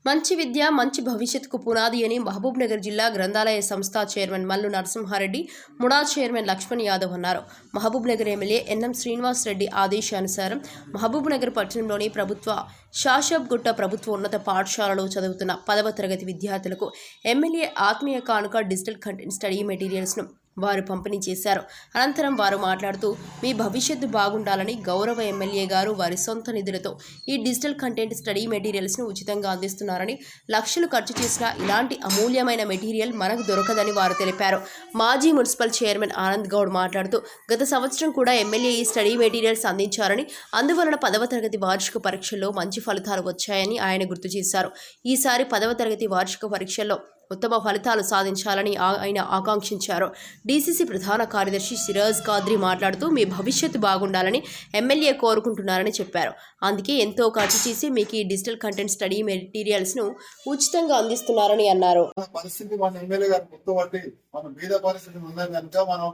మంచి విద్య మంచి భవిష్యత్తుకు పునాది అని మహబూబ్ నగర్ జిల్లా గ్రంథాలయ సంస్థ చైర్మన్ మల్లు నరసింహారెడ్డి, ముడా చైర్మన్ లక్ష్మణ్ యాదవ్ అన్నారు. Mahabubnagar MLA NM Srinivas Reddy ఆదేశానుసారం మహబూబ్ నగర్ పట్టణంలోని ప్రభుత్వ షాషబ్గుట్ట ప్రభుత్వ ఉన్నత పాఠశాలలో చదువుతున్న 10వ తరగతి విద్యార్థులకు ఎమ్మెల్యే ఆత్మీయ కానుక డిజిటల్ కంటెంట్ స్టడీ మెటీరియల్స్ను వారు పంపిణీ చేశారు. అనంతరం వారు మాట్లాడుతూ మీ భవిష్యత్తు బాగుండాలని గౌరవ ఎమ్మెల్యే గారు వారి సొంత నిధులతో ఈ డిజిటల్ కంటెంట్ స్టడీ మెటీరియల్స్ను ఉచితంగా అందిస్తున్నారని, లక్షలు ఖర్చు చేసిన ఇలాంటి అమూల్యమైన మెటీరియల్ మనకు దొరకదని వారు తెలిపారు. మాజీ మున్సిపల్ చైర్మన్ ఆనంద్ గౌడ్ మాట్లాడుతూ గత సంవత్సరం కూడా ఎమ్మెల్యే ఈ స్టడీ మెటీరియల్స్ అందించారని, అందువలన 10వ తరగతి వార్షిక పరీక్షల్లో మంచి ఫలితాలు వచ్చాయని ఆయన గుర్తు చేశారు. ఈసారి 10వ తరగతి వార్షిక పరీక్షల్లో ఉత్తమ ఫలితాలు సాధించాలని ఆయన ఆకాంక్షించారు. డీసీసీ ప్రధాన కార్యదర్శి సిరాజ్ ఖాద్రీ మాట్లాడుతూ మీ భవిష్యత్తు బాగుండాలని ఎమ్మెల్యే కోరుకుంటున్నారని చెప్పారు. అందుకే ఎంతో ఖర్చు చేసి మీకు ఈ డిజిటల్ కంటెంట్ స్టడీ మెటీరియల్స్ను ఉచితంగా అందిస్తున్నారని అన్నారు. పరిస్థితి మన ఎమ్మెల్యే గారు గుర్తుపట్టి మన బీద పరిస్థితి ఉన్నది కనుక మనం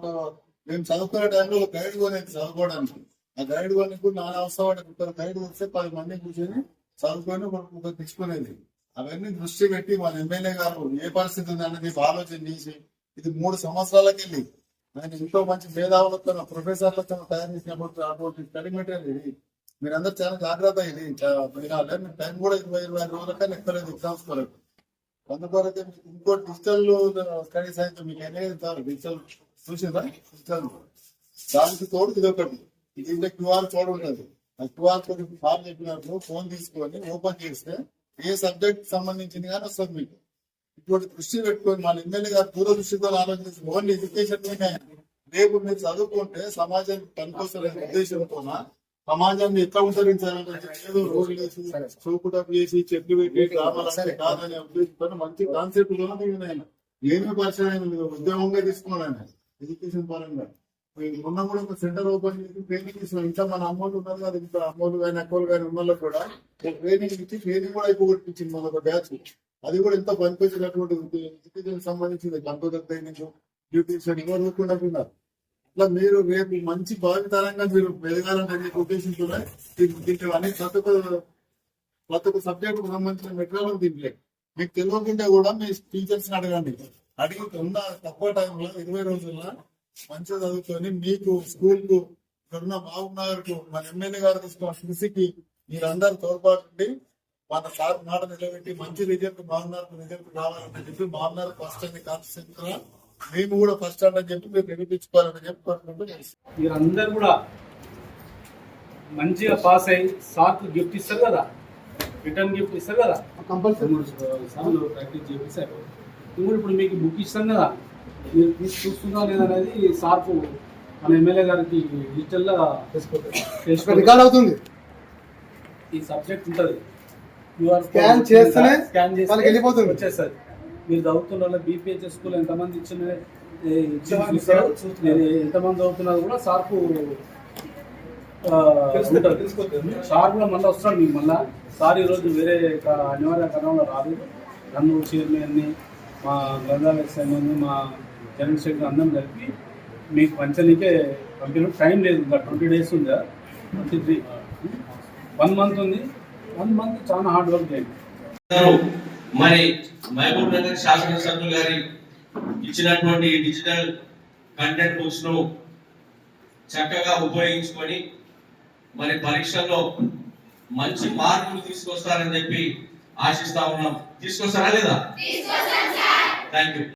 మేము చదువుకునే టైంలో గైడ్ కొనేది చదువుకోవడానికి, ఆ గైడ్ కొనికి నాన్న అవసరం గైడ్ వస్తే 10 మంది కూర్చొని చదువుకొని తెచ్చుకునేది. అవన్నీ దృష్టి పెట్టి మన ఎమ్మెల్యే గారు ఏ పరిస్థితి ఉందనేది ఆలోచన చేసి ఇది 3 సంవత్సరాలకి వెళ్ళి ఆయన ఎంతో మంచి మేధావులతో ప్రొఫెసర్లతో తయారు చేసినప్పుడు అటువంటి స్టడీ మెటీరియల్ ఇది. మీరందరూ చాలా జాగ్రత్త ఇది మీరు టైం కూడా 20-25 రోజులకన్నా ఎక్కలేదు ఎగ్జామ్స్ కొరకు. అందుకొరకే ఇంకో డిజిటల్ స్టడీస్ అయితే మీకు అనేది డిజిటల్ చూసిందా, డిజిటల్ దానికి తోడు ఇది ఒకటి. ఇది QR కోడ్ ఉంటుంది. ఆ QR కోడ్ ఫామ్ చెప్పినప్పుడు ఫోన్ తీసుకొని ఓపెన్ చేస్తే ఏ సబ్జెక్ట్ సంబంధించింది కానీ వస్తుంది మీకు. ఇటువంటి దృష్టి పెట్టుకొని మన ఎమ్మెల్యే గారు దూరదృష్టితో ఆలోచించి ఓన్లీ ఎడ్యుకేషన్ రేపు మీరు చదువుకుంటే సమాజానికి పనికొస్తున్న ఉద్దేశంతో సమాజాన్ని ఎట్లా ఉద్ధరించాలంటే ఏదో రోడ్లు వేసి చూపుటం చేసి చెట్లు పెట్టి గ్రామాలు కాదనే ఉద్దేశంతో మంచి కాన్సెప్ట్ ఏమీ పరిచయం ఉద్యోగంగా తీసుకున్నాను ఎడ్యుకేషన్ పరంగా. మొన్న కూడా ఒక సెంటర్ ఓపెన్ చేసి ట్రైనింగ్ ఇస్తున్నాం. ఇంకా మన అమ్మోళ్ళు ఉన్నారు కదా, ఇంకా అమ్మోళ్ళు కానీ అక్కలు కానీ ఉన్న కూడా ట్రైనింగ్ ఇచ్చి ట్రైనింగ్ కూడా అయిపోగొట్టించింది మన ఒక బ్యాచ్. అది కూడా ఎంతో పనికొచ్చినటువంటి ఎడ్యుకేషన్ సంబంధించింది. కంప్యూటర్ ట్రైనింగ్, బ్యూటిషియన్ ఎవరు ఊరుకున్నట్టున్నారు. ఇట్లా మీరు రేపు మంచి భావితరంగా మీరు ఎదగాలనే ఉద్దేశంతో దీంట్లో అన్ని ప్రతి ఒక్క సబ్జెక్ట్ కు సంబంధించిన మెటీరియల్ దీంట్లో మీకు తెలియకుండా కూడా మీ టీచర్స్ అడగండి. అడిగి ఉన్న తక్కువ టైంలో 20 రోజుల్లో మంచిగా చదువుకొని మీకు స్కూల్ కు ఇక్కడున్న మహబూబ్ నగర్ కు మన ఎమ్మెల్యే గారు తీసుకున్న కృషికి మీరందరూ తోడ్పాటు మన సార్ మాట నిలబెట్టి మంచి రిజల్ట్ రిజల్ట్ రావాలని చెప్పి మహబూబ్ ఫస్ట్ అని కాన్స్టిట్యూన్సీ మేము కూడా ఫస్ట్ అని చెప్పి మీరు నిరూపించుకోవాలని చెప్పి కోరుకుంటూ మీరందరూ కూడా మంచిగా పాస్ అయ్యి సార్కు గిఫ్ట్ ఇస్తారు కదా, రిటర్న్ గిఫ్ట్ ఇస్తారు కదా, కంపల్సరీ సార్లు ప్రాక్టీస్ చేపిస్తారు. ఇప్పుడు మీకు బుక్ ఇస్తాం కదా, మీరు చూస్తున్నా లేదనేది సార్కు మన ఎమ్మెల్యే గారికి డిజిటల్గా రికార్డ్ అవుతుంది. ఈ సబ్జెక్ట్ ఉంటుంది, స్కాన్ చేస్తేనే వచ్చేస్తుంది. మీరు చదువుతున్న బీపీహెచ్ఎస్ స్కూల్ ఎంతమంది ఇచ్చిన ఎంతమంది చదువుతున్నారు కూడా సార్కు సార్ కూడా మళ్ళీ వస్తాడు. మీకు మళ్ళీ సార్ ఈరోజు వేరే అనివార్య కారణంలో రాదు. నన్ను చైర్మన్ని, మా గ్రంథాలయ సైన్యాన్ని, మా జనరల్ సెక్రటరీ అందరం కలిపి మీకు పంచనీకే పంపిన టైం లేదు. ఇంకా 20 days ఉందా, 23 1 month ఉంది. 1 month చాలా హార్డ్ వర్క్ చేయండి. మరి మహబూబ్ నగర్ శాసనసభ్యులు గారి ఇచ్చినటువంటి డిజిటల్ కంటెంట్ బుక్స్ ను చక్కగా ఉపయోగించుకొని మరి పరీక్షల్లో మంచి మార్కులు తీసుకొస్తారని చెప్పి ఆశిస్తా ఉన్నాం. తీసుకొస్తారా లేదా? Thank you.